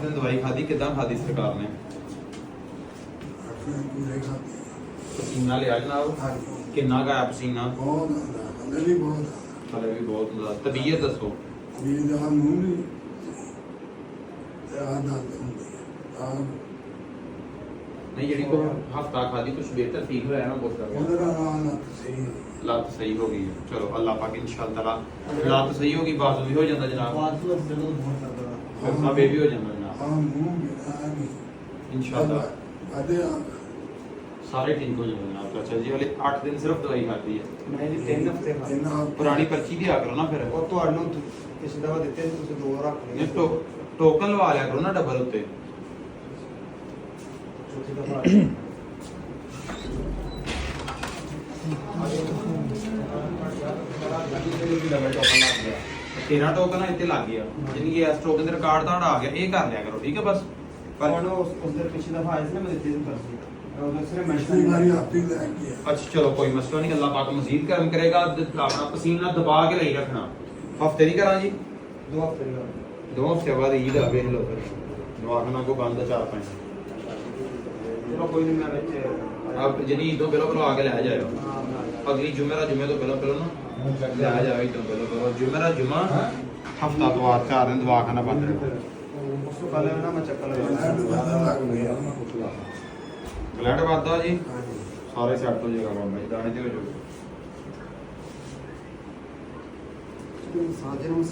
ਦਵਾਈ ਖਾਦੀ ਕਿਦਾਂ ਖਾਦੀ ਸਰਕਾਰ ਨੇ? ਪਸੀਨਾ ਲਿਆ ਜਨਾਬ? ਕਿੰਨਾ ਕੁ ਆਇਆ ਪਸੀਨਾ? ਬਹੁਤ ਅੰਦਰ ਵੀ ਬਹੁਤ ਹਲੇ ਵੀ ਬਹੁਤ ਹੁੰਦਾ। ਤਬੀਅਤ ਦੱਸੋ? ਵੀ ਦਾ ਮੂੰਹ ਨਹੀਂ ਤੇ ਆ ਦੰਦ ਹੁੰਦੇ ਆ ਨਹੀਂ ਜਿਹੜੀ ਕੋ ਹਫਤਾ ਖਾਦੀ ਕੁਝ ਬਿਹਤਰ ਠੀਕ ਹੋਇਆ ਨਾ ਬਹੁਤ ਜ਼ਿਆਦਾ। ਉਹਦਾ ਨਾਲ ਸਹੀ ਲੱਤ ਸਹੀ ਹੋ ਗਈ ਹੈ। ਚਲੋ ਅੱਲਾਹ ਪਾਕ ਇਨਸ਼ਾਅੱਲਾ ਤਾਲਾ ਲੱਤ ਸਹੀ ਹੋ ਗਈ, ਬਾਜ਼ੂ ਵੀ ਹੋ ਜਾਂਦਾ ਜਨਾਬ, ਫਿਰ ਸਭ ਇਹ ਵੀ ਹੋ ਜਾਂਦਾ ਜਨਾਬ ਹਾਂ ਮੂੰਹ ਮੇਰਾ ਨਹੀਂ ਇਨਸ਼ਾਅੱਲਾ ਅਦੇ ਸਾਰੇ ਠੀਕ ਹੋ ਜਾਣਗੇ ਜਨਾਬ। ਅੱਛਾ ਜੀ ਹਲੇ 8 ਦਿਨ ਸਿਰਫ ਦਵਾਈ ਖਾਦੀ ਹੈ। ਮੈਂ ਜੀ 3 ਹਫ਼ਤੇ ਪੁਰਾਣੀ ਪਰਚੀ ਦਿਆ ਕਰੋ ਨਾ ਫਿਰ। ਉਹ ਤੁਹਾਨੂੰ ਕਿਸੇ ਦਵਾ ਦਿੱਤੇ ਸੀ, ਤੁਸੀਂ 2 ਰੱਖ ਲਏ। ਨਹੀਂ ਟੋਕਨ ਲਵਾ ਲਿਆ ਕਰੋ ਨਾ ਡਬਲ ਉੱਤੇ। ਚੌਥੀ ਦਫਾ ਡਬਲ ਟੋਕਨ ਲੱਗ ਗਿਆ। 13 ਟੋਕਨ ਇੱਥੇ ਲੱਗ ਗਿਆ, ਯਾਨੀ ਕਿ ਇਸ ਟੋਕਨ ਦੇ ਰਿਕਾਰਡ ਤੁਹਾਡਾ ਆ ਗਿਆ। ਇਹ ਕਰ ਲਿਆ ਕਰੋ ਠੀਕ ਹੈ ਬਸ। ਪਰ ਉਸ ਦਿਨ ਪਿਛਲੀ ਦਫਾ ਆਏ ਸੀ ਨਾ, ਮੈਂ ਦਿੱਤੀ ਸੀ ਪਰਚੀ, ਉਹ ਦੂਸਰੇ ਪਿਛਲੀ ਵਾਰੀ ਆਪੇ ਲੈ ਗਿਆ ਅੱਛਾ ਚਲੋ ਕੋਈ ਮਸਲਾ ਨਹੀਂ, ਅੱਲਾਹ ਪਾਕ ਮਜ਼ੀਦ ਕਰਮ ਕਰੇਗਾ। ਆਪਣਾ ਪਸੀਨਾ ਦਬਾ ਕੇ ਲਈ ਰੱਖਣਾ। ਹਫਤੇ ਨਹੀਂ ਕਰਾਂ ਜੀ? 2 ਹਫ਼ਤੇ ਦੀ ਗੱਲ। 2 ਹਫ਼ਤੇ ਬਾਅਦ ਈਦ ਆ ਵੇਖ ਲਓ ਫਿਰ। ਦਵਾਖਾਨਾ ਕੋ ਬੰਦ 4-5। ਚਲੋ ਕੋਈ ਨਹੀਂ, ਮੈਂ ਵਿੱਚ ਆਪ ਜਿਹੜੀ ਈਦ ਤੋਂ ਪਹਿਲਾਂ ਆ ਕੇ ਲੈ ਜਾਇਓ। ਹਾਂ ਅਗਲੀ ਜੁਮੇ ਤੋਂ ਪਹਿਲਾਂ ਨਾ ਲੈ ਜਾਇਓ ਈਦ ਤੋਂ ਪਹਿਲਾਂ। ਜੁਮਾ ਹਫਤਾ ਤੋਂ ਬਾਅਦ 4 ਦਿਨ ਦਵਾਖਾਨਾ ਬੰਦ ਰਹੇਗਾ। ਉਸ ਤੋਂ ਪਹਿਲੇ ਨਾ ਮੈਂ ਚੱਕਰ ਲਗਾ ਗਲੈਡ ਵਾਦਾ ਜੀ ਹਾਂਜੀ ਸਾਰੇ ਸੈੱਟ ਹੋ ਜਾਏਗਾ ਬਾਬਾ ਜੀ, ਦਾਣੇ ਤੇ ਹੋ ਜਾਊਗਾ। ਸਾਜੇ ਨੂੰ